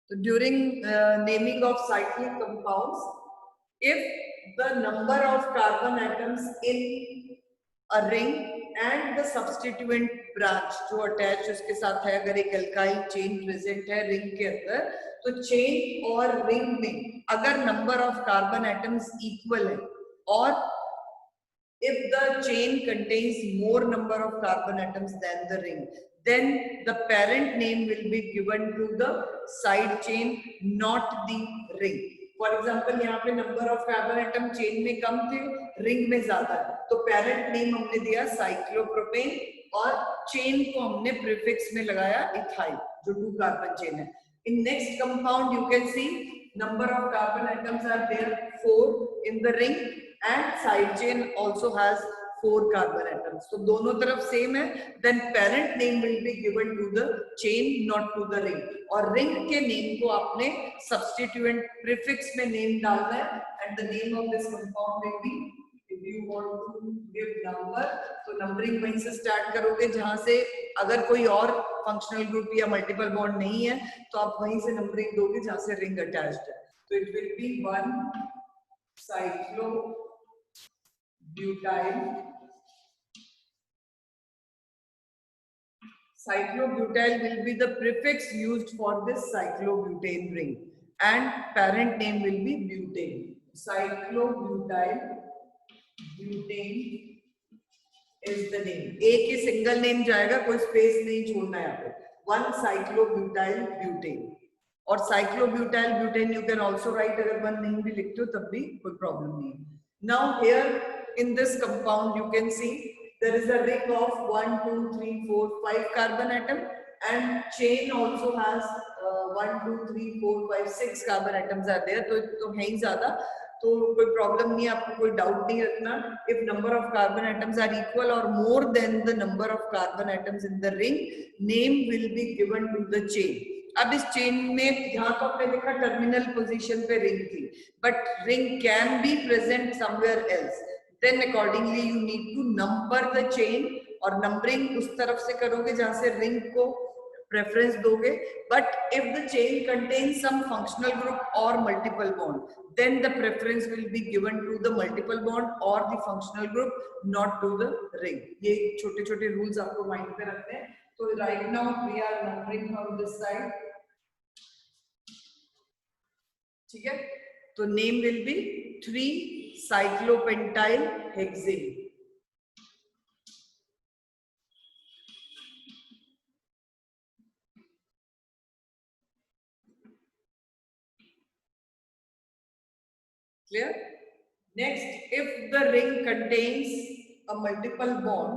तो during naming of cyclic compounds, if the number of carbon atoms in a ring and the substituent branch जो attach उसके साथ है, अगर एक अल्काइल चेन प्रेजेंट है रिंग के अंदर, तो चेन और रिंग में अगर number of carbon atoms equal है और if the chain contains more number of carbon atoms than the ring, then the parent name will be given to the side chain, not the ring. For example, यहाँ पे number of carbon atom chain में कम थे, ring में ज्यादा, तो parent name हमने दिया cyclopropane और chain को हमने prefix में लगाया ethyl, जो 2 carbon chain है. In next compound you can see number of carbon atoms are there 4 in the ring and side chain also has 4 carbon atoms. So दोनों तरफ same है. Then parent name will be given to the chain, not to the ring. और ring के name को आपने substituent prefix में name डालना है. And the name of this compound will be, if you want to give number, तो numbering वहीं से start करोगे जहाँ से अगर कोई और functional group या multiple bond नहीं है तो आप वहीं से numbering दोगे जहाँ से ring attached है. तो it will be 1 cyclobutyl. Cyclobutyl will be the prefix used for this cyclobutane ring and parent name will be butane. Cyclobutyl butane is the name. एक ही सिंगल नेम जाएगा, कोई स्पेस नहीं छोड़ना है यहाँ पे. 1 cyclobutyl butane. और cyclobutyl butane you can also write, अगर 1 नहीं भी लिखते हो तब भी कोई प्रॉब्लम नहीं है. Now here in this compound you can see there is a ring of 1 2 3 4 5 carbon atom and chain also has 1 2 3 4 5 6 carbon atoms are there. तो है ही ज्यादा, तो कोई प्रॉब्लम नहीं है, आपको कोई डाउट नहीं रखना. If number of carbon atoms are equal और more than the number of carbon atoms in the ring, name will be given to the chain. अब इस चेन में यहाँ तो आपने लिखा टर्मिनल पोजीशन पे रिंग थी, but ring can be present somewhere else. Then accordingly you need to number the chain, और नंबरिंग उस तरफ से करोगे जहां से रिंग को प्रेफरेंस दोगे. But if the chain contains some functional group और multiple bond, then the preference will be given to the multiple bond or the functional group, not to the ring. ये छोटे छोटे rules आपको mind पे रखने हैं. तो right now we are numbering from this side. ठीक है, तो name will be 3-cyclopentyl hexane. Clear? Next, if the ring contains a multiple bond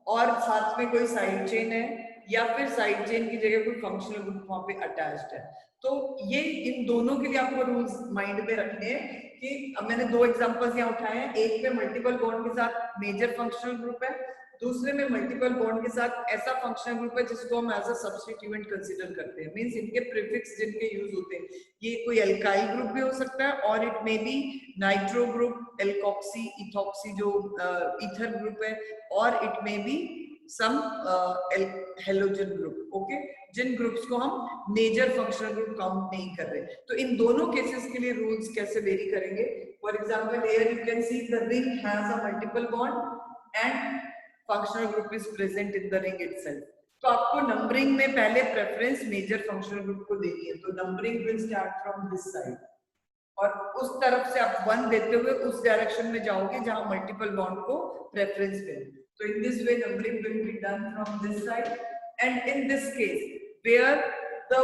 और साथ में कोई साइड चेन है या फिर साइड चेन की जगह कोई फंक्शनल ग्रुप वहां पे अटैच्ड है, तो ये इन दोनों के लिए आपको रूल्स माइंड में रखने हैं. कि अब मैंने 2 एग्जांपल्स यहाँ उठाए हैं. एक में मल्टीपल बॉन्ड के साथ मेजर फंक्शनल ग्रुप है, दूसरे में मल्टीपल बॉन्ड के साथ ऐसा फंक्शनल ग्रुप है जिसको हम एज अ सब्स्टिट्यूएंट कंसीडर करते हैं. मींस इनके प्रीफिक्स जिनके यूज होते हैं, ये कोई अल्काइल ग्रुप भी हो सकता है और it may be nitro group, alkoxy, ethoxy जो ईथर ग्रुप है, और it may be some halogen group. Okay, जिन ग्रुप्स को हम मेजर फंक्शनल ग्रुप काउंट नहीं कर रहे. तो इन दोनों केसेस के लिए रूल्स कैसे वेरी करेंगे. For example here you can see the ring has a multiple bond and functional group is present in the ring itself. तो आपको नंबरिंग में पहले प्रेफरेंस मेजर फंक्शनल ग्रुप को देनी है. तो numbering will start from this side और उस तरफ से आप 1 देते हुए उस डायरेक्शन में जाओगे जहां मल्टीपल बॉन्ड को प्रेफरेंस दें. So in this way numbering will be done from this side, and in this case where the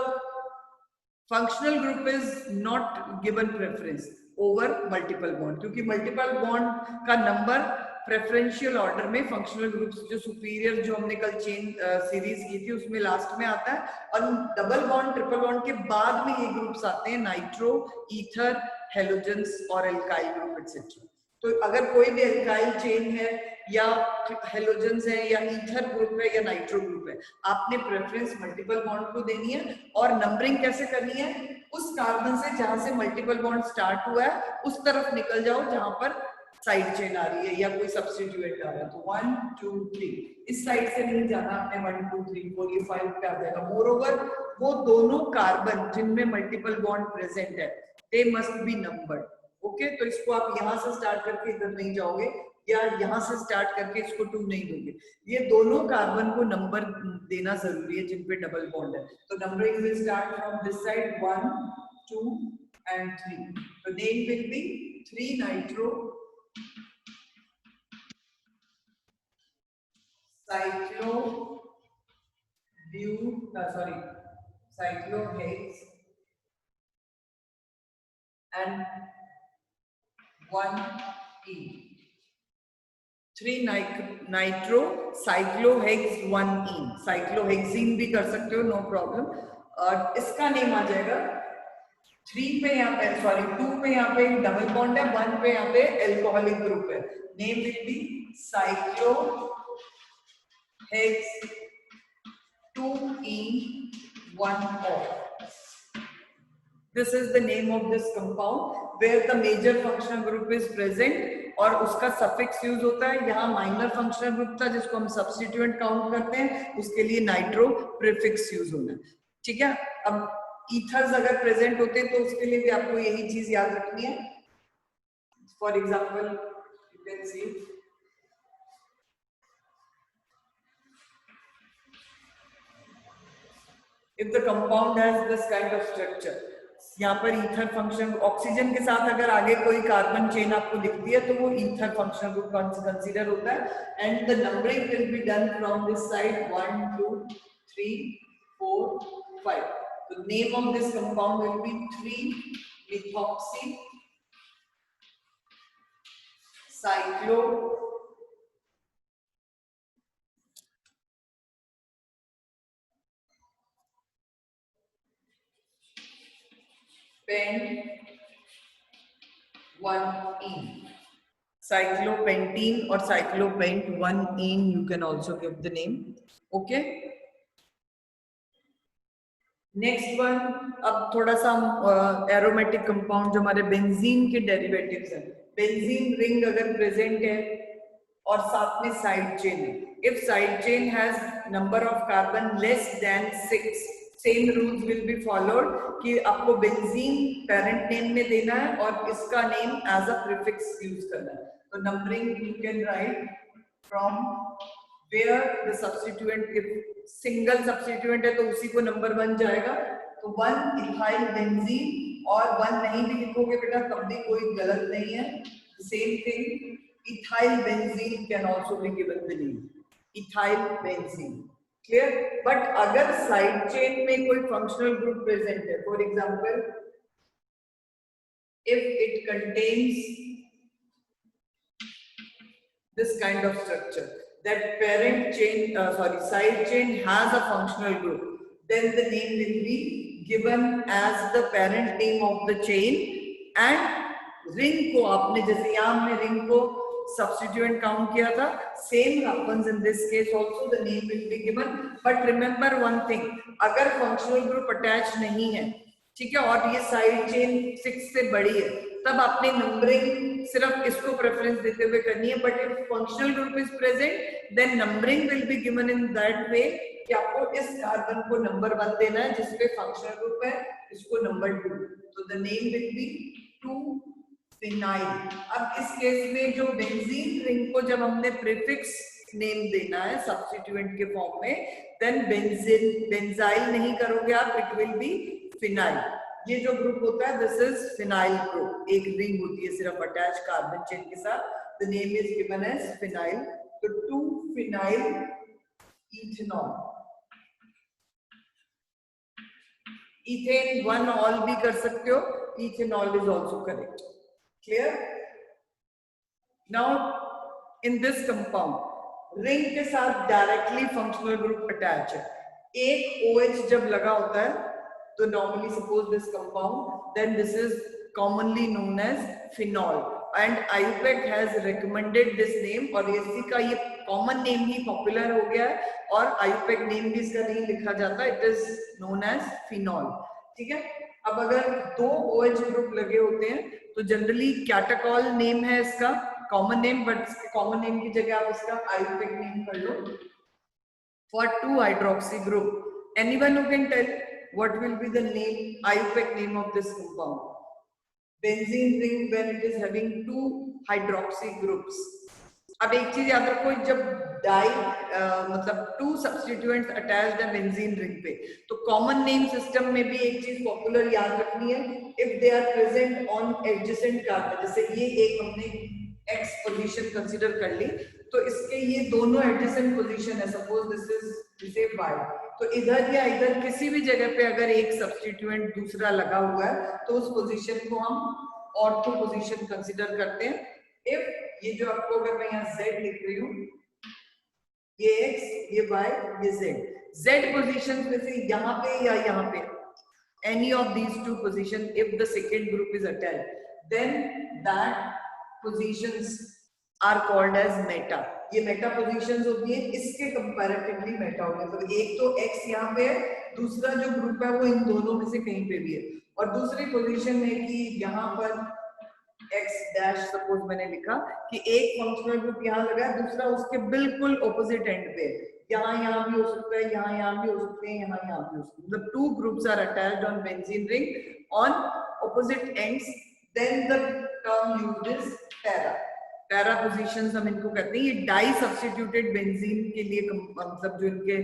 functional group is not given preference over multiple bond, क्योंकि multiple bond का number preferential order में functional groups जो superior जो हमने कल chain series की थी उसमें लास्ट में आता है, और डबल बॉन्ड ट्रिपल बॉन्ड के बाद में ये ग्रुप्स आते हैं नाइट्रो, ईथर, हेलोजेंस और एल्काइल ग्रुप एक्सेट्रा. तो अगर कोई भी एल्काइल चेन है या हेलोजेंस है या ईथर ग्रुप है या नाइट्रो ग्रुप है, आपने प्रेफरेंस मल्टीपल बॉन्ड को देनी है. और नंबरिंग कैसे करनी है, उस कार्बन से जहां से मल्टीपल बॉन्ड स्टार्ट हुआ है उस तरफ निकल जाओ जहां पर साइड चेन आ रही है या कोई सब्स्टिट्यूएंट आ रहा है, तो 1 2 3 इस साइड से नहीं जाना आपने, 1 2 3 4 ये 5 पे आ जाएगा। मोर ओवर वो दोनों कार्बन जिनमें मल्टीपल बॉन्ड प्रेजेंट है they must be numbered. Okay, तो इसको आप यहां से स्टार्ट करके इधर नहीं जाओगे या यहाँ से स्टार्ट करके इसको 2 नहीं दोगे, ये दोनों कार्बन को नंबर देना जरूरी है जिन पे डबल बॉन्ड है। तो numbering will start from this side 1 2 and 3. The name will be 3 nitro cyclohex and 1-ene. 3 nitro cyclohex 1-ene. cyclohexene भी कर सकते हो, नो प्रॉब्लम। और इसका नेम आ जाएगा 3 पे यहाँ पे, सॉरी 2 पे यहाँ पे डबल बॉन्ड है, 1 पे यहाँ पे एल्कोहलिक ग्रुप है। Name will B cyclohex 2-ene 1-ol. This is the name of this compound where the major functional group is present और उसका सफिक्स यूज होता है। यहाँ माइनर फंक्शनल ग्रुप था जिसको हम सब्स्टिट्यूएंट काउंट करते हैं, उसके लिए नाइट्रो प्रीफिक्स यूज होना है। ठीक है, अब ईथर्स अगर प्रेजेंट होते हैं तो उसके लिए भी आपको यही चीज याद रखनी है। For example you can see if the compound has this kind of structure, यहाँ पर ईथर फंक्शन ऑक्सीजन के साथ अगर आगे कोई कार्बन चेन आपको दिखती है तो वो ईथर फंक्शन ग्रुप कंसीडर होता है। And the numbering will be done from this side 1 2 3 4 5. The name of this compound will be 3-methoxy cyclo pent 1-ene. cyclopentene or cyclopent 1-ene, you can also give the name. Okay, next one, अब थोड़ा सा aromatic compound जो हमारे benzene के derivatives हैं। Benzene ring अगर present है और साथ में साइड चेन है, if side chain has number of carbon less than 6, same rules will be followed कि आपको बेंजीन पेरेंट नेम में देना है और इसका name as a prefix use करना है। तो numbering you can write from where the substituent, if single substituent है तो उसी को नंबर 1 जाएगा, तो 1 इथाइल बेंजीन, और 1 नहीं भी लिखोगे बेटा तब भी कोई गलत नहीं है। Same thing ethyl benzene can also be given the name ethyl benzene. Clear? But अगर साइड चेन में कोई फंक्शनल ग्रुप प्रेजेंट है, for example if it contains this kind of structure, that parent chain side chain has a functional group, then the name will be given as the parent name of the chain, and ring को आपने जैसे यहाँ हमने ring को substituent count किया था, same happens in this case also, the name will be given. But remember one thing, अगर functional group attached नहीं है, ठीक है, और ये साइड चेन 6 से बड़ी है, तब आपने नंबरिंग सिर्फ इसको प्रेफरेंस देते हुए करनी है। But if functional group is present then numbering will be given in that way कि आपको इस कार्बन को नंबर 1 देना है जिसपे फंक्शनल ग्रुप है, इसको नंबर 2, तो the name will B 2-phenyl। अब इस केस में जो बेंजीन रिंग को जब हमने प्रीफिक्स नेम देना है सब्स्टिट्यूएंट के फॉर्म में, देन बेंजाइल नहीं करोगे आप, इट विल बी फिनाइल। ये जो ग्रुप होता है दिस इज फिनाइल ग्रुप, एक रिंग होती है सिर्फ अटैच कार्बन चेन के साथ, the name is given as phenyl. तो 2-phenyl इथेनॉल, इथेन 1-ol भी कर सकते हो, ethanol is also correct. Clear? Now in this compound ring के साथ डायरेक्टली फंक्शनल ग्रुप अटैच है, एक OH जब लगा होता है तो normally suppose this compound, then this is commonly known as phenol, and IUPAC has recommended this name, और इसी का ये common name ही popular हो गया है और IUPAC name भी इसका नहीं लिखा जाता, it is known as phenol। ठीक है, अब अगर 2 OH ग्रुप लगे होते हैं तो जनरली कैटाकॉल नेम है इसका, common name, but common name की जगह आप इसका आयुर्वेदिक नेम कर लो. For 2-hydroxy group, anyone who can tell what will be the name, IUPAC name of this compound? Benzene ring when it is having 2-hydroxy groups. अब एक चीज याद रखो, जब डाई मतलब 2 सब्स्टिट्यूएंट्स अटैच्ड है बेंजीन रिंग पे, तो कॉमन नेम सिस्टम में भी एक चीज पॉपुलर याद रखनी है, if they are present on adjacent carbon. जैसे ये एक हमने एक्स पोजीशन कंसीडर कर ली, तो इसके ये दोनों एडजेसेंट पोजीशन है, सपोज दिस इज वाई, तो इधर या इधर किसी भी जगह पे अगर एक सब्स्टिट्यूएंट दूसरा लगा हुआ है तो उस पोजीशन को हम ऑर्थो पोजीशन कंसीडर करते हैं. इफ ये जो आपको, अगर मैं यहाँ z लिख रही हूँ, ये x, ये y, ये z, z पोजीशन में से यहाँ पे या यहाँ पे, any of these two position, if the second group is attached, then that positions are called as meta. ये मेटा पोजीशंस होती है, इसके कंपैरेटिवली मेटा होगा. तो एक तो x यहाँ पे है, दूसरा जो ग्रुप है वो इन दोनों में से कहीं पे भी है. और दूसरी पोजीशन है कि यहाँ पर x डैश सपोज मैंने लिखा कि एक फंक्शनल ग्रुप यहाँ लगा है, दूसरा उसके बिल्कुल ऑपोजिट एंड पे, यहाँ भी हो सकता है, यहाँ भी हो सकते हैं, यहाँ भी हो सकते हैं. मतलब 2 groups are attached on benzene ring on opposite ends, then the term used is para. Para positions हम इनको कहते हैं. ये डाई सब्स्टिट्यूटेड बेंजीन के लिए मतलब जो इनके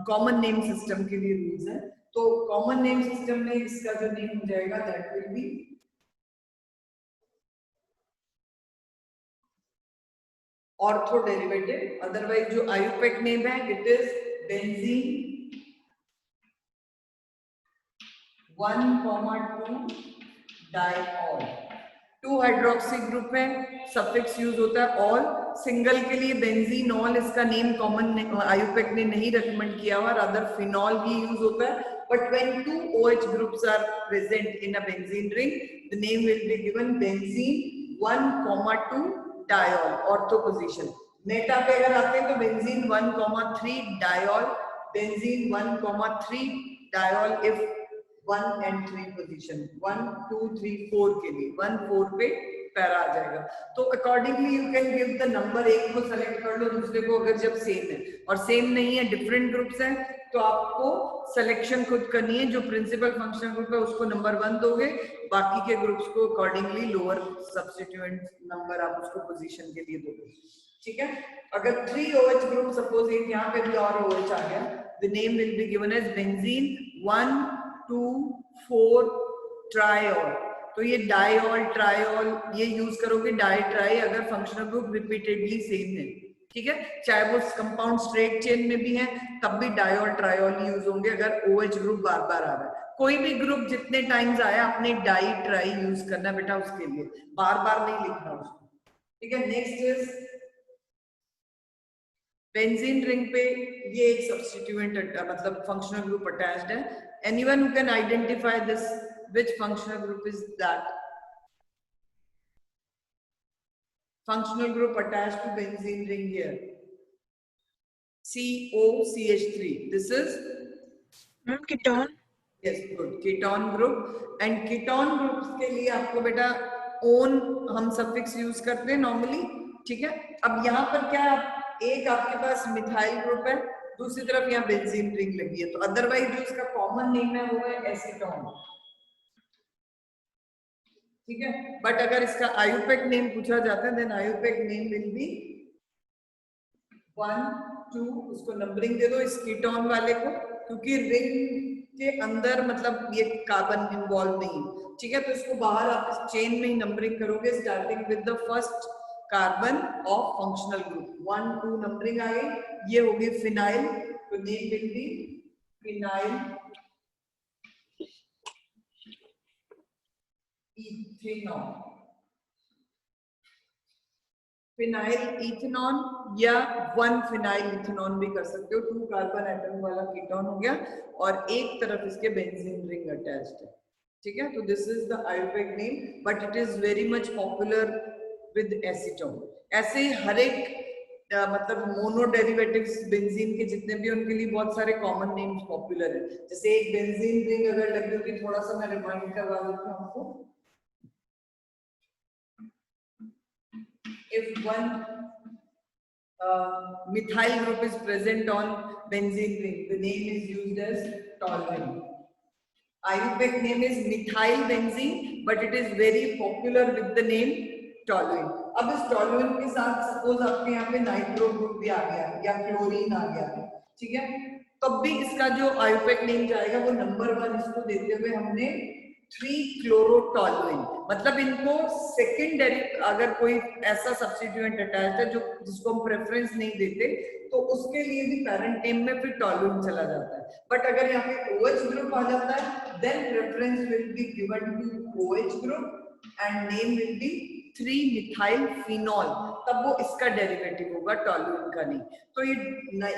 कॉमन नेम सिस्टम के लिए रूल्स हैं. तो कॉमन नेम सिस्टम में इसका जो नेम हो जाएगा that will B ortho derivative. Otherwise जो आयुपेक नेम है it is benzene 1,2 diol. 2 hydroxy group है, सफिक्स यूज होता है ऑल. सिंगल के लिए बेंजीन ऑल, इसका नेम कॉमन आयुपेक ने नहीं रेकमेंड किया हुआ, रादर फिनॉल ही यूज होता है. But when 2 OH groups are present in a benzene ring, the name will be given benzene 1,2 diol, ortho position. Meta पे अगर आते हैं तो benzene 1,3 diol, benzene 1,3 diol if 1 and 3 पोजीशन, 1, 2, 3, 4 के लिए 1, 4 पे पैरा आ जाएगा. तो accordingly you can give the number. एक को सेलेक्ट कर लो, दूसरे को अगर जब सेम है और सेम नहीं है, डिफरेंट ग्रुप्स हैं, तो आपको सिलेक्शन खुद करनी है. जो प्रिंसिपल फंक्शनल ग्रुप है उसको नंबर 1 दोगे, बाकी के ग्रुप्स को अकॉर्डिंगली लोअर सब्स्टिट्यूएंट नंबर आप उसको पोजीशन के लिए दोगे. ठीक है. अगर 3 OH ग्रुप, सपोज एक यहाँ पे भी और OH आ गया, the name will be given as benzene 1, 2, 4 triol. तो ये डाइऑल, ट्राइऑल ये यूज करोगे. डाई ट्राई अगर फंक्शनल ग्रुप रिपीटेडली सेम है, ठीक है, चाहे वो कंपाउंड स्ट्रेट चेन में भी है, तब भी डाइऑल ट्राइऑल यूज होंगे. अगर OH ग्रुप बार बार आ रहा है, कोई भी ग्रुप जितने टाइम्स आया अपने डाई ट्राई यूज करना बेटा, उसके लिए बार बार नहीं लिखना उसको. ठीक है. नेक्स्ट इज बेंजीन रिंग पे ये एक सब्स्टिट्यूएंट मतलब फंक्शनल ग्रुप अटैच्ड है. Anyone who can identify this, which functional group is that? Functional group attached to benzene ring here. COCH3. This is ketone. Yes, good. Ketone group. And ketone groups के लिए आपको बेटा own हम suffix use करते हैं normally. ठीक है. अब यहाँ पर क्या, एक आपके पास मिथाइल ग्रुप है, दूसरी तरफ यहाँ बेंजीन रिंग लगी है, तो अदरवाइज जो इसका कॉमन नेम है वो है एसीटोन. ठीक है. बट अगर इसका आयुपेक नेम पूछा जाता है, then IUPAC name will be 1, 2, उसको नंबरिंग दे दो इस कीटोन वाले को, क्योंकि रिंग के अंदर मतलब ये कार्बन इन्वॉल्व नहीं है. ठीक है. तो इसको बाहर आप इस चेन में ही नंबरिंग करोगे, starting with the first carbon of functional group. 1, 2 numbering आ गई. ये होगी फिनाइल, तो name will be phenyl ethanol. Phenyl ethanol या 1 फिनाइल इथेनॉल भी कर सकते हो. 2 कार्बन एटम वाला कीटोन हो गया और एक तरफ इसके बेंजीन रिंग अटैच्ड है. ठीक है. तो this is the IUPAC name, but it is very much popular with acetone. ऐसे ही हर एक मतलब मोनो डेरिवेटिव्स बेंजीन के जितने भी, उनके लिए बहुत सारे कॉमन नेम्स पॉपुलर है. जैसे एक बेंजीन रिंग अगर लगी होगी, थोड़ा सा मैं रिमाइंड करवा देती हूँ आपको. if one methyl group is present on benzene ring, the name is used as toluene. IUPAC name is methyl benzene, but it is very popular with the name toluene. अब इस toluene के साथ suppose आपके यहाँ पे nitro group भी आ गया या क्लोरीन आ गया, ठीक है, तब भी इसका जो IUPAC नेम जाएगा वो नंबर 1 इसको देते हुए हमने 3-chlorotoluene, मतलब इनको सेकेंडरी अगर कोई ऐसा सब्स्टिट्यूएंट अटैच्ड है जो जिसको हम प्रेफरेंस नहीं देते तो उसके लिए भी पेरेंट नेम में फिर टॉलुइन चला जाता है. बट अगर यहाँ पे OH ग्रुप आ जाता है then preference will be given to OH group and name will be 3-methyl phenol, तब वो इसका डेरिवेटिव होगा टॉलुइन का नहीं. तो ये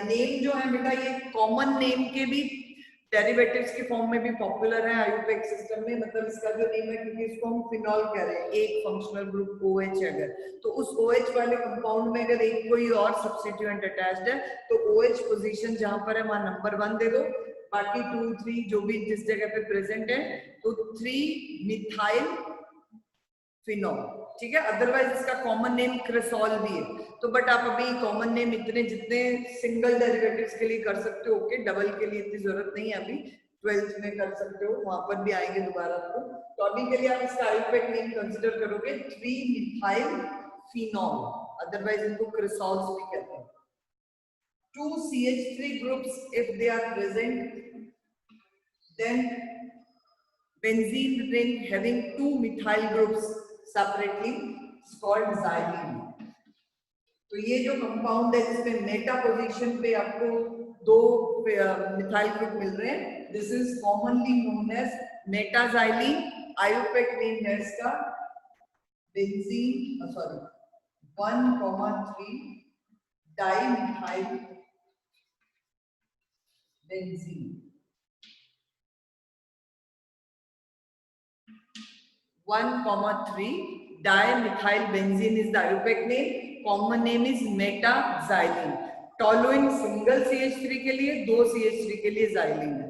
नेम जो है बेटा ये कॉमन नेम के भी डेरिवेटिव्स के फॉर्म में भी पॉपुलर है आयुपेक सिस्टम में, मतलब इसका जो नेम है क्योंकि इसको हम फिनॉल कह रहे हैं, एक फंक्शनल ग्रुप OH अगर तो उस OH वाले कंपाउंड में अगर एक कोई और सब्स्टिट्यूएंट अटैच्ड है तो OH पोजीशन जहां पर है वहां नंबर 1 दे दो, बाकी 2 3 जो भी जिस जगह पे प्रेजेंट है तो 3-methyl फिनॉल, ठीक है. अदरवाइज इसका कॉमन नेम क्रिसॉल भी है. तो बट आप अभी कॉमन नेम इतने जितने सिंगल डेरिवेटिव्स के लिए कर सकते हो, ओके, डबल के लिए इतनी जरूरत नहीं है, अभी 12th में कर सकते हो, वहां पर भी आएंगे दोबारा आपको. तो अभी के लिए आप इसका आयुपेक नेम कंसीडर करोगे 3-methyl phenol, अदरवाइज इनको क्रिसॉल्स भी कहते हैं. 2 CH3 groups if they are present, then benzene ring having 2 methyl groups separately is called xylene. तो ये जो कंपाउंड है जिसमें मेटा पोजीशन पे आपको 2 मिथाइल ग्रुप मिल रहे हैं, this is commonly known as meta xylene. IUPAC name है इसका benzene 1,3 dimethyl benzene. 1,3 dimethyl benzene is the IUPAC name. Common name is metaxylene. Toluene single CH3 के लिए, 2 CH3 के लिए xylene है.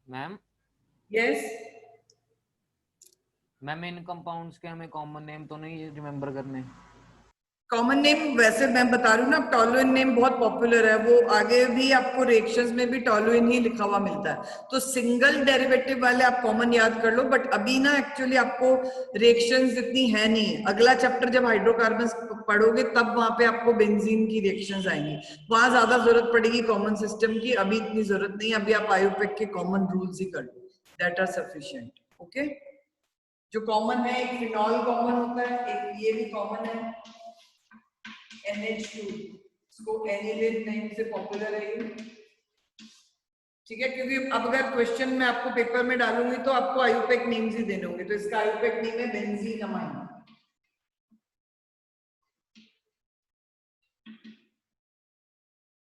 मैम यस मैम इन कंपाउंड्स के हमें कॉमन नेम तो नहीं रिमेम्बर करने? कॉमन नेम वैसे मैं बता रही हूँ ना, टॉलुइन नेम बहुत पॉपुलर है, वो आगे भी आपको रिएक्शंस में भी टॉलुइन ही लिखा हुआ मिलता है. तो सिंगल डेरिवेटिव वाले आप कॉमन याद कर लो, बट अभी ना एक्चुअली आपको रिएक्शंस इतनी है नहीं. अगला चैप्टर जब हाइड्रोकार्बन्स पढ़ोगे तब वहां पे आपको बेंजीन की रिएक्शंस आएंगी, वहां ज्यादा जरूरत पड़ेगी कॉमन सिस्टम की, अभी इतनी जरूरत नहीं. अभी आप आयुपेक के कॉमन रूल्स ही कर लो, दैट आर सफिशिएंट. ओके, जो कॉमन है एक फिनॉल कॉमन होता है, एक ये भी कॉमन है NH2, इसको एनिलीन नेम से पॉपुलर है ये, ठीक है. क्योंकि अब अगर क्वेश्चन में आपको पेपर में डालूंगी तो आपको आयुपेक नेम्स ही देने होंगे, तो इसका आयुपेक नेम है बेंजीन अमाइन.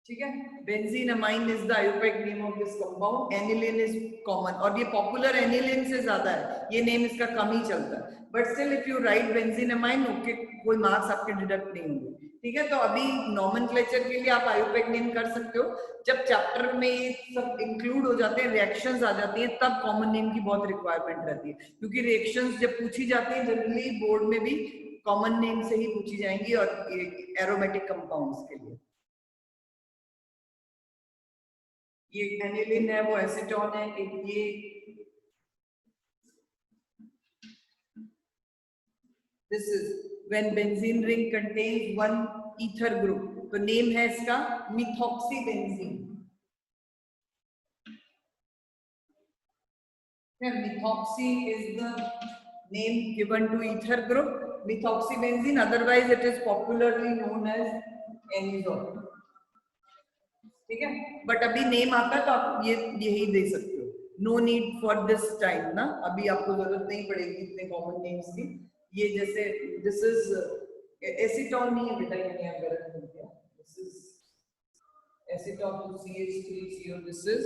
ठीक है, benzene amine is the IUPAC name of this compound. Aniline is common, और ये पॉपुलर एनिलीन से ज्यादा है, ये नेम इसका कम ही चलता है. But still if you write benzene amine, okay, कोई मार्क्स आपके डिडक्ट नहीं होंगे, ठीक है. तो अभी नॉमेनक्लेचर के लिए आप आयुपेक नेम कर सकते हो. जब चैप्टर में ये सब इंक्लूड हो जाते हैं, रिएक्शंस आ जाती हैं, तब कॉमन नेम की बहुत रिक्वायरमेंट रहती है, क्योंकि रिएक्शंस जब पूछी जाती है जनरली बोर्ड में भी कॉमन नेम से ही पूछी जाएंगी, और एरोमेटिक कंपाउंड्स के लिए. ये एनिलीन है, वो एसीटोन है, एक ये this is when benzene ring contains one ether group, तो नेम है इसका methoxybenzene. Methoxy is the name given to ether group methoxybenzene, otherwise it is popularly known as enizol. ठीक है, बट अभी नेम आता है तो आप ये यही दे सकते हो. No need for this time ना, अभी आपको जरूरत नहीं पड़ेगी इतने कॉमन नेम्स की. ये जैसे दिस इज एसीटोन नहीं है बेटा, ये यहाँ गलत हो गया. This is acetone to CH3CO, this is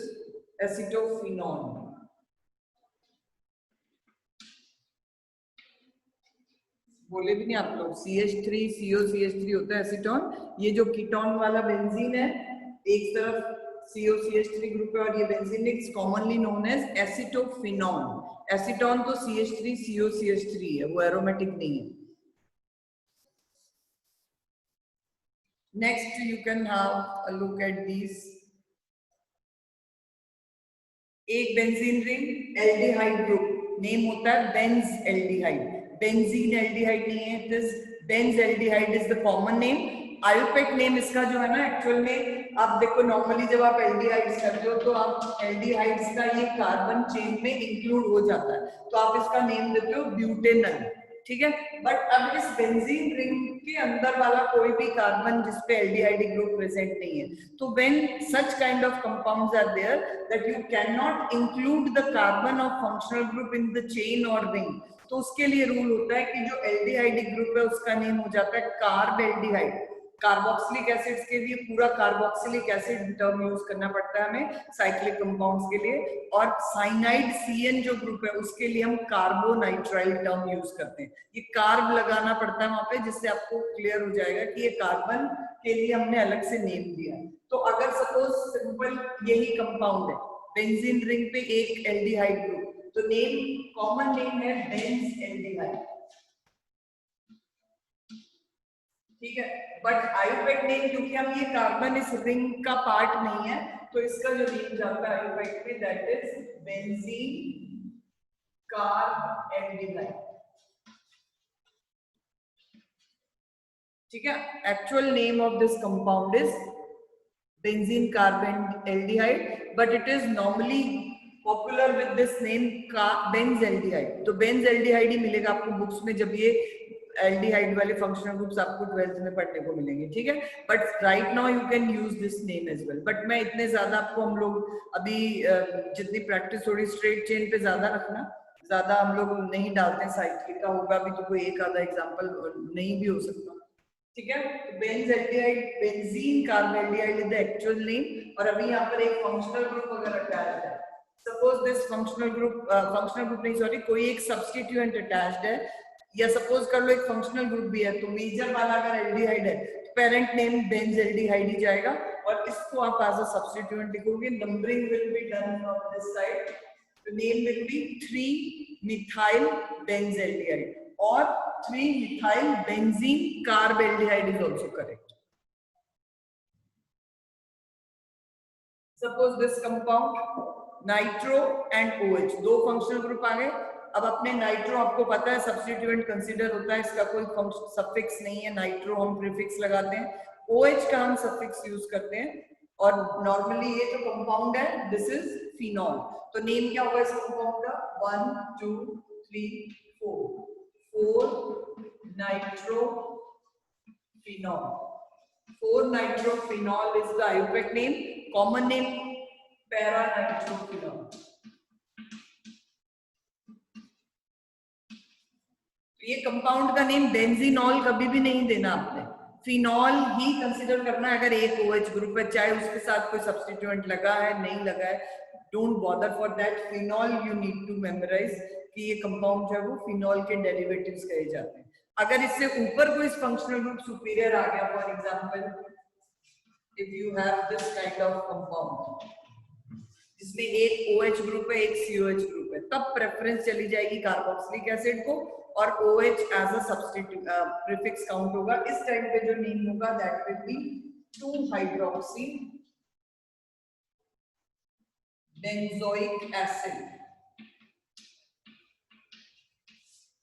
acetophenol. बोले भी नहीं आप लोग, CH3CO CH3 होता है एसीटोन. ये जो कीटोन वाला बेंजीन है, एक तरफ COCH3 ग्रुप है और ये benzene is commonly known as acetophenol. Acetone तो CH3 COCH3 है, वो एरोमेटिक नहीं है। Next you can have a look at these. एक benzene ring aldehyde group, name होता है बेंज एल्डिहाइड, बेंजीन एल्डिहाइड नहीं है, this Benz aldehyde is the common name. IUPAC name इसका जो है ना एक्चुअल में, आप देखो नॉर्मली जब आप एल्डिहाइड्स करते हो तो आप एल्डिहाइड्स का ये कार्बन चेन में इंक्लूड हो जाता है, तो आप इसका नेम देते हो ब्यूटेनल, ठीक है। बट अब इस बेंजीन रिंग के अंदर वाला कोई भी कार्बन जिसपे एल्डिहाइड ग्रुप प्रेजेंट नहीं है, तो when such kind of compounds are there that you can not include the carbon of functional group in the chain और रिंग, तो उसके लिए रूल होता है कि जो एल्डिहाइड ग्रुप है उसका नेम हो जाता है कार्ब एल्डिहाइड। कार्बोक्सिलिक एसिड्स के लिए पूरा कार्बोक्सिलिक एसिड टर्म यूज करना पड़ता है हमें साइक्लिक कंपाउंड्स के लिए, और साइनाइड CN जो ग्रुप है उसके लिए हम कार्बोनाइट्राइल टर्म यूज करते हैं। ये कार्ब लगाना पड़ता है वहां पे, जिससे आपको क्लियर हो जाएगा कि ये कार्बन के लिए हमने अलग से नेम दिया है। तो अगर सपोज सिंपल यही कंपाउंड है, बेंजीन रिंग पे एक एल्डिहाइड ग्रुप, तो नेम कॉमन नेम है बेंज एल्डिहाइड, ठीक है। बट आयुपेक नेम, क्योंकि हम ये कार्बन इस रिंग का पार्ट नहीं है, तो इसका जो नेम जाता है आयुपेक पे that is benzene carb aldehyde, ठीक है। Actual name of this compound is benzene carb aldehyde, but it is normally popular with this name Benz aldehyde. तो बेंज एल्डिहाइड ही मिलेगा आपको बुक्स में, जब ये एल्डिहाइड वाले फंक्शनल ग्रुप्स आपको 12th में पढ़ने को मिलेंगे, ठीक है। But right now you can use this name as well, but मैं इतने ज्यादा आपको, हम लोग अभी जितनी प्रैक्टिस थोड़ी स्ट्रेट चेन पे ज्यादा रखना, ज्यादा हम लोग नहीं डालते हैं, साइक्लिक का होगा भी तो कोई एक आधा एग्जांपल नहीं भी हो सकता, ठीक है। Benz aldehyde, benzene carb aldehyde is the actual name, और अभी यहाँ पर एक फंक्शनल ग्रुप अगर अटैच्ड है, सपोज दिस फंक्शनल ग्रुप नहीं सॉरी, कोई एक सब्स्टिट्यूएंट अटैच्ड है, या सपोज कर लो एक फंक्शनल ग्रुप भी है, तो मेजर वाला अगर एल्डिहाइड है तो पेरेंट नेम बेंज एल्डिहाइड ही जाएगा, और इसको आप एज अ सब्स्टिट्यूएंट लिखोगे। Numbering will be done from this side, the name will B 3 methyl Benz aldehyde और 3 methyl benzene carb aldehyde is also correct. Suppose this compound nitro and OH, दो functional group आ गए। अब अपने nitro, आपको पता है substituent consider होता है, इसका कोई सफिक्स नहीं है, नाइट्रो हम प्रीफिक्स लगाते हैं, OH का हम सफिक्स यूज करते हैं, और नॉर्मली ये जो कंपाउंड है दिस इज फिनॉल। तो नेम क्या होगा इस कंपाउंड का? 1 2 3 4 nitro phenol. 4 nitro phenol is the IUPAC name, common name para nitro phenol. ये कंपाउंड का नेम बेंजीनॉल कभी भी नहीं देना आपने, फिनॉल ही कंसीडर करना है। अगर एक OH ग्रुप है, चाहे उसके साथ कोई सब्स्टिट्यूएंट लगा है नहीं लगा है, don't bother for that, phenol you need to memorize कि ये कंपाउंड जो है वो फिनॉल के डेरिवेटिव्स कहे जाते हैं। अगर इससे ऊपर कोई फंक्शनल ग्रुप सुपीरियर आ गया, for example if you have this kind of compound जिसमें एक OH ग्रुप है एक COH ग्रुप है, तब प्रेफरेंस चली जाएगी कार्बोक्सिलिक एसिड को, और OH as a substitute prefix count होगा। इस टाइम पे जो नेम होगा that will be 2 hydroxy benzoic acid.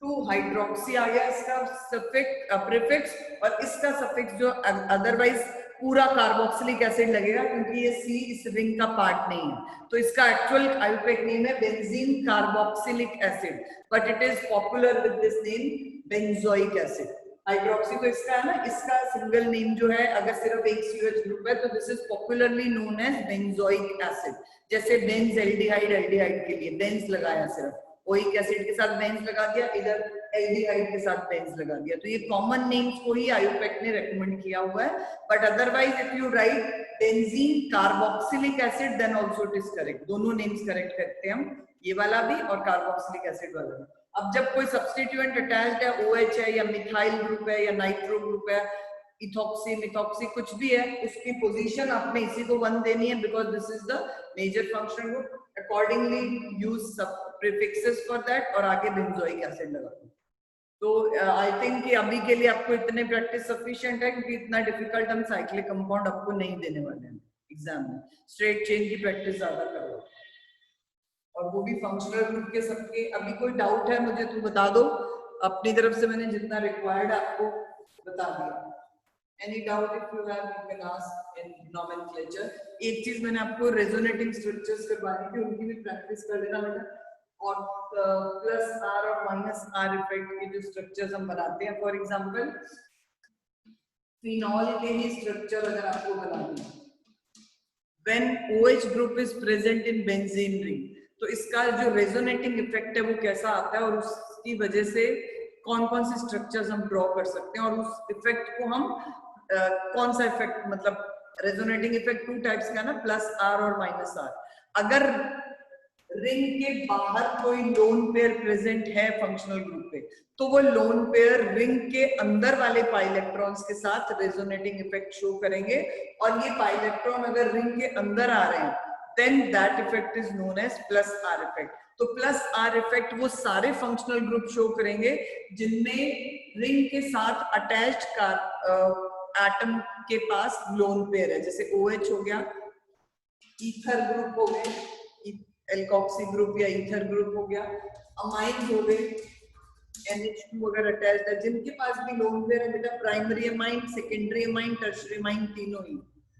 2 hydroxy आ गया इसका प्रीफिक्स, और इसका सफिक्स जो अदरवाइज पूरा कार्बोक्सिलिक एसिड लगेगा, क्योंकि ये C इस रिंग का पार्ट नहीं है, तो इसका एक्चुअल आयुपेक नेम है benzene carboxylic acid, but it is popular with this name benzoic acid. Hydroxy तो इसका है ना, इसका सिंगल नेम जो है अगर सिर्फ एक COH ग्रुप है तो this is popularly known as benzoic acid. जैसे बेंज एल्डिहाइड के लिए बेंज लगाया, सिर्फ ओइक एसिड के साथ बेंज लगा दिया, इधर एल्डिहाइड के साथ बेंज लगा दिया, तो ये कॉमन नेम्स को ही आयुपेक ने रेकमेंड किया हुआ है। But otherwise if you write benzene carboxylic acid then also it is correct, दोनों नेम्स करेक्ट करते हैं हम, ये वाला भी और कार्बोक्सिलिक एसिड वाला भी। अब जब कोई सब्स्टिट्यूएंट अटैच्ड है, OH है या मिथाइल ग्रुप है या नाइट्रो ग्रुप है, इथॉक्सी मिथॉक्सी कुछ भी है, उसकी पोजीशन आपने इसी को 1 देनी है because this is the major functional group. Accordingly use सब प्रीफिक्सेस फॉर दैट और आगे बेंजोइक एसिड लगा दो। तो आई थिंक कि अभी के लिए आपको इतने प्रैक्टिस सफिशिएंट है क्योंकि इतना डिफिकल्ट हम साइक्लिक कंपाउंड आपको नहीं देने वाले हैं एग्जाम में। स्ट्रेट चेन की प्रैक्टिस ज्यादा करो और वो भी फंक्शनल ग्रुप के सबके। अभी कोई डाउट है मुझे तो बता दो, अपनी तरफ से मैंने जितना रिक्वायर्ड आपको बता दिया। Any doubt if you have, you can ask in nomenclature. एक चीज मैंने आपको रेजोनेटिंग स्ट्रक्चर्स करवानी थी, उनकी भी प्रैक्टिस कर लेना बेटा। और प्लस आर और माइनस आर इफेक्ट के जो स्ट्रक्चर्स हम बनाते हैं, फॉर एग्जांपल फिनॉल के ही स्ट्रक्चर अगर आपको बनानी है, when OH group is present in benzene ring, तो इसका जो रेजोनेटिंग इफेक्ट है वो कैसा आता है और उसकी वजह से कौन कौन से स्ट्रक्चर्स हम ड्रॉ कर सकते हैं और उस इफेक्ट को हम कौन सा इफेक्ट, मतलब रेजोनेटिंग इफेक्ट 2 टाइप्स का ना, प्लस आर और माइनस आर। अगर रिंग के बाहर कोई लोन पेयर प्रेजेंट है फंक्शनल ग्रुप पे, तो वो लोन पेयर रिंग के अंदर वाले पाई इलेक्ट्रॉन्स के साथ रेजोनेटिंग इफेक्ट शो करेंगे। और ये पाई इलेक्ट्रॉन अगर रिंग के अंदर आ रहे हैं, then that effect is known as plus R effect. तो प्लस आर इफेक्ट वो सारे फंक्शनल ग्रुप शो करेंगे जिनमें रिंग के साथ अटैच्ड एटम के पास लोन पेयर है, जैसे OH हो गया, ईथर ग्रुप हो गए, एल्कोक्सी ग्रुप या ईथर ग्रुप हो गया, अमाइन हो गए, NH2 अगर अटैच्ड है, जिनके पास भी लोन पेयर है बेटा, primary amine, secondary amine, tertiary amine, तीनों ही।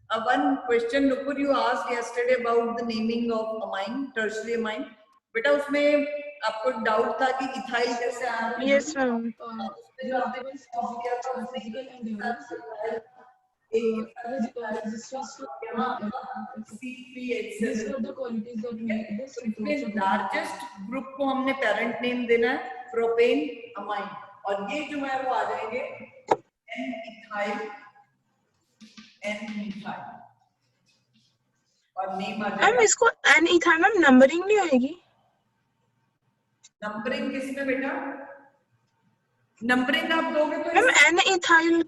अब one question Nupur you asked yesterday about the naming of amine, tertiary amine. बेटा उसमें आपको डाउट था कि इथाइल कैसे आया? Yes, ma'am. उसमें जो आपने डिस्कस किया था उसमें Physical एक endurance, resistance to CPH7। these were the qualities that made this approach a largest group को हमने पेरेंट नेम देना है प्रोपेन अमाइन, और ये जो है वो आ जाएंगे N इथाइल, N मिथाइल, और नेम आ मैम जाएगा। इसको एन इथाइल मैम नंबरिंग नहीं होएगी? नंबरिंग किसमें बेटा? नंबरिंग आप दोगे तो मैम एन इथाइल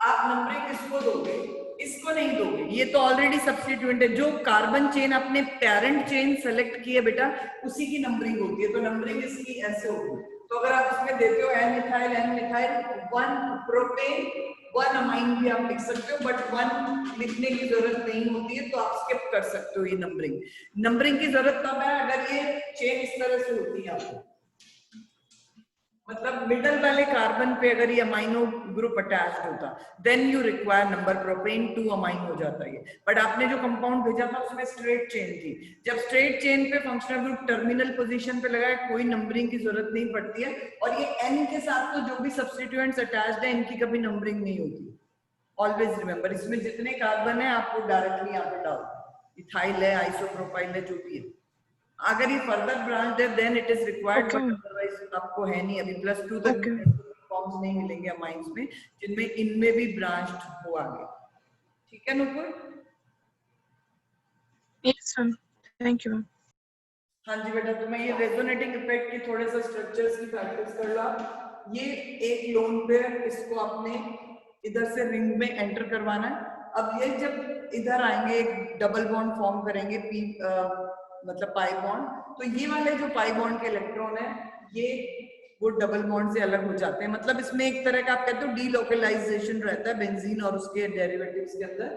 आप नंबरिंग इसको दोगे, इसको नहीं दोगे, ये तो ऑलरेडी सब्स्टिट्यूएंट है। जो कार्बन चेन अपने पेरेंट चेन सेलेक्ट की है बेटा, उसी की नंबरिंग होती है, तो नंबरिंग इसकी ऐसे होगी। तो अगर आप इसमें देते हो एन मिथाइल 1 प्रोपेन 1 अमाइन भी आप लिख सकते हो, बट 1 लिखने की जरूरत नहीं होती है, तो आप स्किप कर सकते हो ये नंबरिंग। नंबरिंग की जरूरत तब है अगर ये चेन इस तरह से होती है आपको, मतलब मिडल वाले कार्बन पे अगर ये अमाइनो ग्रुप अटैच्ड होता, then you require number. Propane 2 amine हो जाता है। बट आपने जो कंपाउंड भेजा था उसमें स्ट्रेट चेन थी, जब स्ट्रेट चेन पे फंक्शनल ग्रुप टर्मिनल पोजीशन पे लगा है, कोई नंबरिंग की जरूरत नहीं पड़ती है। और ये N के साथ तो जो भी सब्स्टिट्यूएंट्स अटैच्ड है इनकी कभी नंबरिंग नहीं होती। ऑलवेज रिमेंबर, इसमें जितने कार्बन है आपको डायरेक्टली यहाँ पे डाल, इथाइल है, आइसोप्रोपाइल है, जो भी है। अगर ये फर्दर ब्रांच है then it is required, but otherwise आपको है नहीं। अभी +2 तक फॉर्म्स नहीं मिलेंगे अमाइंस में जिनमें इनमें भी ब्रांच्ड हो आगे। ठीक है Nupur? Yes ma'am, thank you. हाँ जी बेटा, तो मैं ये रेजोनेटिंग इफेक्ट की थोड़े से स्ट्रक्चर्स की प्रैक्टिस कर ला। ये एक लोन पेयर, इसको आपने इधर से रिंग में एंटर करवाना है। अब ये जब इधर आएंगे एक डबल बॉन्ड फॉर्म करेंगे, मतलब पाई बॉन्ड, तो ये वाले जो पाई बॉन्ड के इलेक्ट्रॉन है ये वो डबल बॉन्ड से अलग हो जाते हैं। मतलब इसमें एक तरह का आप कहते हो डीलोकलाइजेशन रहता है बेंजीन और उसके डेरिवेटिव्स के अंदर।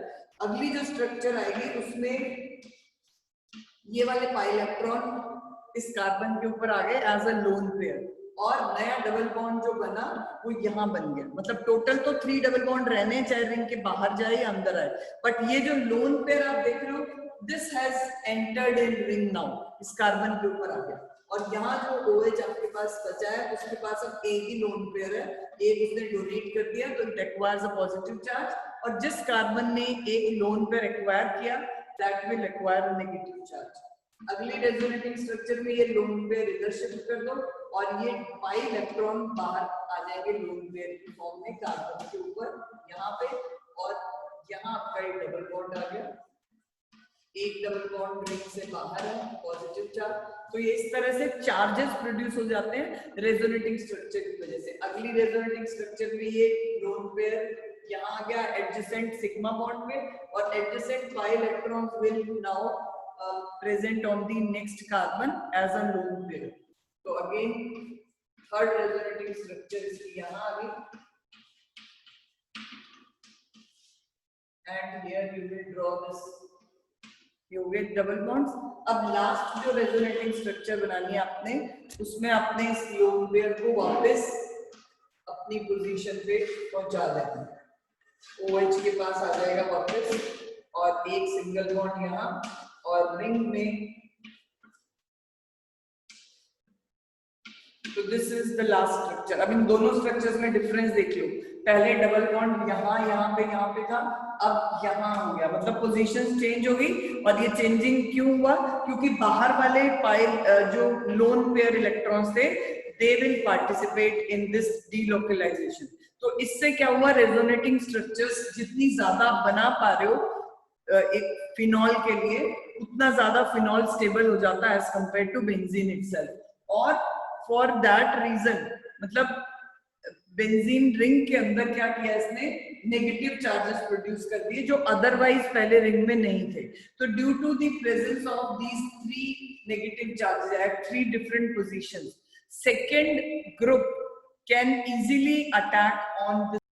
अगली जो स्ट्रक्चर आएगी उसमें ये वाले पाई इलेक्ट्रॉन इस कार्बन के ऊपर आ गए एज अ लोन पेयर, और नया डबल बॉन्ड जो बना वो यहाँ बन गया। मतलब टोटल तो 3 डबल बॉन्ड रहने, चाहे रिंग के बाहर जाए या अंदर आए, बट ये जो लोन पेयर आप देख रहे हो, this has entered in ring now, इस कार्बन के ऊपर आ गया। और यहाँ जो OH आपके पास बचा है उसके पास अब एक ही लोन पेयर है, एक उसने डोनेट कर दिया तो it acquires a positive charge, और जिस कार्बन ने एक लोन पेयर एक्वायर किया that will acquire a negative charge. अगली रेजोनेटिंग स्ट्रक्चर में ये लोन पेयर इधर शिफ्ट कर दो और ये पाई इलेक्ट्रॉन बाहर आ जाएंगे लोन पेयर की फॉर्म में कार्बन के ऊपर यहाँ पे, और यहाँ आपका एक डबल बॉन्ड आ गया, एक डबल बॉन्ड रिंग से बाहर है, पॉजिटिव चार्ज। तो ये इस तरह से चार्जेस प्रोड्यूस हो जाते हैं रेजोनेटिंग स्ट्रक्चर की वजह से। अगली रेजोनेटिंग स्ट्रक्चर में ये लोन पेयर यहाँ आ गया एडजेसेंट सिग्मा बॉन्ड में, और adjacent pi electrons will now present on the next carbon as a lone pair. तो अगेन थर्ड रेजोनेटिंग स्ट्रक्चर इसकी यहाँ आ गई, and here you will draw this यौगिक डबल बॉन्ड्स. अब लास्ट जो रेजोनेटिंग स्ट्रक्चर बनानी है आपने, उसमें आपने इस लोन पेयर को वापस अपनी पोजीशन पे पहुंचा देना. OH के पास आ जाएगा वापस, और एक सिंगल बॉन्ड यहाँ, और रिंग में. तो this is the last structure. अब इन दोनों स्ट्रक्चर्स में डिफरेंस देख लो. पहले डबल बॉन्ड यहाँ पे था, अब यहाँ हो गया, मतलब पोजीशंस चेंज हो गई. और ये चेंजिंग क्यों हुआ? क्योंकि बाहर वाले जो लोन पेयर इलेक्ट्रॉन्स थे, they will participate in this delocalization. तो इससे क्या हुआ, रेजोनेटिंग स्ट्रक्चर्स जितनी ज्यादा बना पा रहे हो एक फिनॉल के लिए, उतना ज्यादा फिनॉल स्टेबल हो जाता है as compare to benzene itself. और फॉर दैट रीजन, मतलब बेंजीन रिंग के अंदर क्या किया इसने, नेगेटिव चार्जेस प्रोड्यूस कर दिए जो अदरवाइज पहले रिंग में नहीं थे. तो due to the presence of these 3 negative charges at 3 different positions, second group can easily attack on